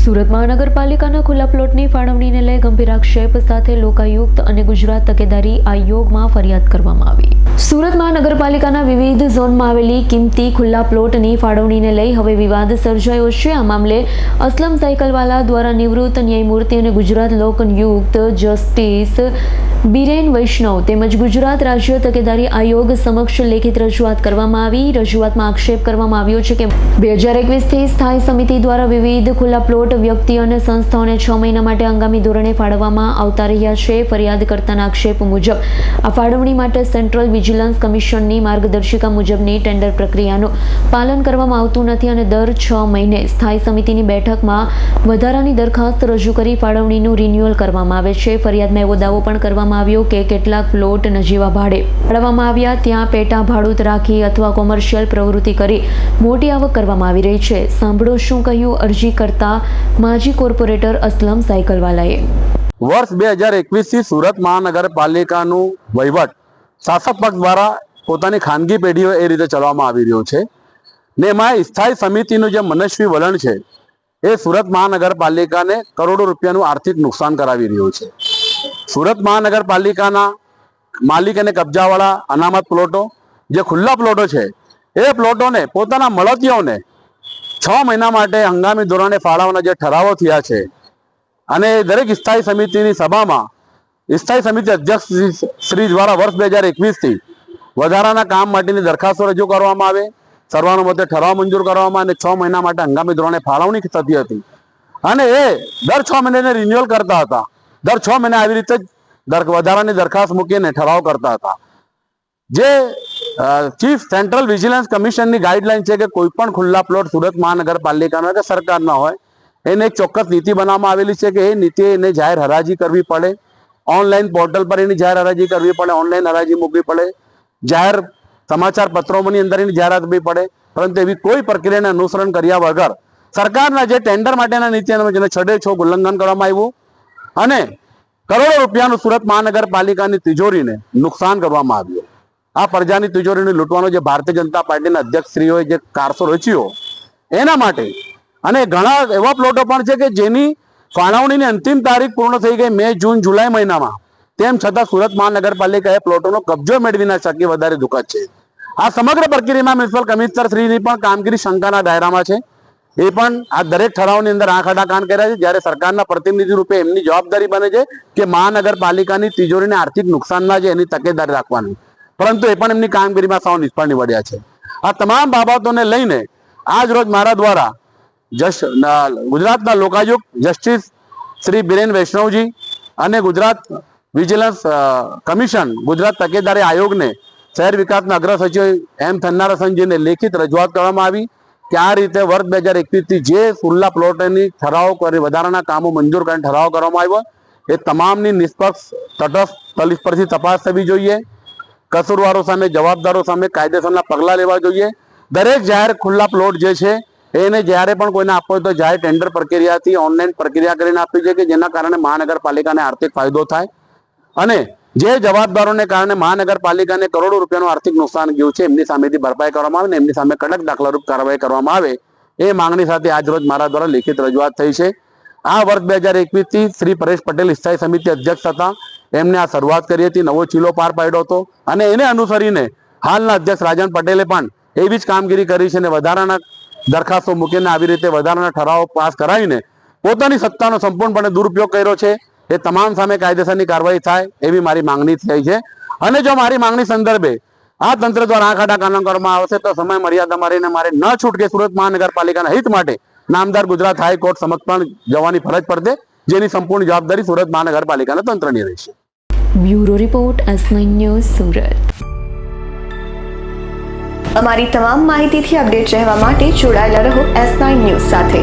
સુરત મહાનગરપાલિકાના ખુલ્લા પ્લોટની ફાળવણીને લઈ ગંભીર આક્ષેપ સાથે લોકાયુક્ત અને ગુજરાત તકેદારી આયોગમાં ફરિયાદ કરવામાં આવી. સુરત મહાનગરપાલિકાના વિવિધ ઝોનમાં આવેલી કિંમતી ખુલ્લા પ્લોટની ફાળવણીને લઈ હવે વિવાદ સર્જાયો છે. આ મામલે અસલમ સાયકલવાલા દ્વારા નિવૃત્ત ન્યાયમૂર્તિ અને ગુજરાત લોકયુક્ત જસ્ટિસ બિરેન વૈષ્ણવ તેમજ ગુજરાત રાજ્ય તકેદારી આયોગ સમક્ષ લેખિત રજૂઆત કરવામાં આવી. રજૂઆતમાં આક્ષેપ કરવામાં આવ્યો છે કે 2021થી સ્થાયી સમિતિ દ્વારા વિવિધ ખુલ્લા પ્લોટ વ્યક્તિઓ અને સંસ્થાઓને 6 મહિના માટે હંગામી ધોરણે ફાળવવામાં આવતા રહ્યા છે. ફરિયાદકર્તાના આક્ષેપ મુજબ આ ફાળવણી માટે સેન્ટ્રલ વિજિલન્સ કમિશનની માર્ગદર્શિકા મુજબની ટેન્ડર પ્રક્રિયાનું પાલન કરવામાં આવતું નથી અને દર 6 મહિને સ્થાયી સમિતિની બેઠકમાં વધારાની દરખાસ્ત રજૂ કરી ફાળવણીનું રિન્યુઅલ કરવામાં આવે છે. ફરિયાદમાં એવો દાવો પણ કરવામાં આવ્યો કે કેટલાક પ્લોટ નજીવા ભાડે ફાળવવામાં આવ્યા, ત્યાં પેટા ભાડુત રાખી અથવા કોમર્શિયલ પ્રવૃત્તિ કરી મોટી આવક કરવામાં આવી રહી છે. સાંભળો શું કહ્યું અરજી કરતા માજી કોર્પોરેટર અસલમ સાયકલવાલાએ. વર્ષ 2021થી સુરત મહાનગરપાલિકાનું વહીવટ શાસક પક્ષ દ્વારા પોતાની ખાનગી પેઢીઓ એ રીતે ચલાવવામાં આવી રહ્યો છે ને એમાં સ્થાયી સમિતિનું જે મનસ્વી વલણ છે એ સુરત મહાનગરપાલિકાને કરોડો રૂપિયાનું આર્થિક નુકસાન કરાવી રહ્યું છે. સુરત મહાનગરપાલિકાના માલિક અને કબજાવાળા અનામત પ્લોટો જે ખુલ્લા પ્લોટો છે એ પ્લોટોને પોતાના મળતિયાઓને 6 મહિના માટે હંગામી ધોરણે ફાળવવાના જે ઠરાવો થયા છે અને દરેક સ્થાયી સમિતિની સભામાં સ્થાયી સમિતિ અધ્યક્ષ શ્રી દ્વારા વર્ષ 2021થી વધારાના કામ માટેની દરખાસ્તો રજૂ કરવામાં આવે, સર્વાનુમતે ઠરાવ મંજૂર કરવામાં અને 6 મહિના માટે હંગામી ધોરણે ફાળવણી થતી હતી અને એ દર 6 મહિને રિન્યુઅલ કરતા હતા. દર 6 મહિને આવી રીતે વધારાની દરખાસ્ત મૂકીને ઠરાવ કરતા હતા. જે ચીફ સેન્ટ્રલ વિજિલન્સ કમિશનની ગાઈડલાઈન છે કે કોઈ પણ ખુલ્લા પ્લોટ સુરત મહાનગરપાલિકાનો કે સરકારના હોય એને એક ચોક્કસ નીતિ બનાવવામાં આવેલી છે કે એ નીતિ એને જાહેર હરાજી કરવી પડે, ઓનલાઈન પોર્ટલ પર એની જાહેર હરાજી કરવી પડે, ઓનલાઈન હરાજી મૂકવી પડે, જાહેર સમાચાર પત્રોની અંદર એની જાહેરાત કરવી પડે. પરંતુ એવી કોઈ પ્રક્રિયાને અનુસરણ કર્યા વગર સરકારના જે ટેન્ડર માટેના નીતિનું જેને છડે છો ઉલ્લંઘન કરવામાં આવ્યું અને કરોડો રૂપિયાનું સુરત મહાનગરપાલિકાની તિજોરીને નુકસાન કરવામાં આવ્યું. આ પ્રજાની તિજોરીને લૂંટવાનો જે ભારતીય જનતા પાર્ટીના અધ્યક્ષશ્રીઓએ જે કારસો રચ્યો એના માટે અને ઘણા એવા પ્લોટો પણ છે કે જેની ફાળવણીની અંતિમ તારીખ પૂર્ણ થઈ ગઈ મે, જૂન, જુલાઈ મહિનામાં, તેમ છતાં સુરત મહાનગરપાલિકાએ પ્લોટોનો કબજો મેળવી ના શકી વધારે દુઃખદ છે. આ સમગ્ર પ્રક્રિયામાં મ્યુનિસિપલ કમિશનર શ્રીની પણ કામગીરી શંકાના દાયરામાં છે. એ પણ આ દરેક ઠરાવની અંદર આંખ આડા કાન કર્યા છે, જ્યારે સરકારના પ્રતિનિધિ રૂપે એમની જવાબદારી બને છે કે મહાનગરપાલિકાની તિજોરીને આર્થિક નુકસાન ના છે એની તકેદારી રાખવાની, પરંતુ એ પણ એમની કામગીરીમાં સાવ નિષ્ફળ નીવડ્યા છે. આ તમામ બાબતોને લઈને આજ રોજ મારા દ્વારા ગુજરાતના લોકાયુક્ત જસ્ટિસ શ્રી બિરેન વૈષ્ણવજી અને ગુજરાત વિજિલન્સ કમિશન ગુજરાત તકેદારી આયોગને શહેર વિકાસના અગ્ર સચિવ એમ થન્નારસનજીને લેખિત રજૂઆત કરવામાં આવી કે આ રીતે વર્ષ 2021થી જે ખુલ્લા પ્લોટની ઠરાવો કરી વધારાના કામો મંજૂર કરીને ઠરાવ કરવામાં આવ્યો એ તમામની નિષ્પક્ષ તટસ્થ પરથી તપાસ થવી જોઈએ. કસૂરવારો સામે, જવાબદારો સામે કાયદેસરના પગલાં લેવા જોઈએ. દરેક જાહેર ખુલ્લા પ્લોટ જે છે એને જ્યારે પણ કોઈને આપવો હોય તો જાહેર ટેન્ડર પ્રક્રિયાથી ઓનલાઈન પ્રક્રિયા કરીને આપવી જોઈએ કે જેના કારણે મહાનગરપાલિકાને આર્થિક ફાયદો થાય અને જે જવાબદારોને કારણે મહાનગરપાલિકાને કરોડો રૂપિયાનું આર્થિક નુકસાન ગયું છે એમની સામેથી ભરપાઈ કરવામાં આવે ને એમની સામે કડક દાખલારૂપ કાર્યવાહી કરવામાં આવે એ માંગણી સાથે આજરોજ મારા દ્વારા લેખિત રજૂઆત થઈ છે. આ વર્ષ 2021થી શ્રી પરેશ પટેલ સ્થાયી સમિતિ અધ્યક્ષ હતા, એમને આ શરૂઆત કરી હતી, નવો ચીલો પાર પાડ્યો હતો અને એને અનુસરીને હાલના અધ્યક્ષ રાજન પટેલે પણ એવી જ કામગીરી કરી છે અને વધારાના દરખાસ્તો મૂકીને આવી રીતે વધારાના ઠરાવો પાસ કરાવીને પોતાની સત્તાનો સંપૂર્ણપણે દુરુપયોગ કર્યો છે. એ તમામ સામે કાયદેસરની કાર્યવાહી થાય એવી મારી માંગણી થઈ છે અને જો મારી માંગણી સંદર્ભે આ તંત્ર દ્વારા આંખ આડા કાન કરવામાં આવશે તો સમય મર્યાદા મારીને મારે ન છૂટકે સુરત મહાનગરપાલિકાના હિત માટે નામદાર ગુજરાત હાઈકોર્ટ સમક્ષ પણ જવાની ફરજ પડશે, જેની સંપૂર્ણ જવાબદારી સુરત મહાનગરપાલિકાના તંત્રની રહેશે. Bureau report S9 news Surat. અમારી તમામ માહિતીથી અપડેટ રહેવા માટે જોડાયેલા રહો S9 ન્યૂઝ સાથે.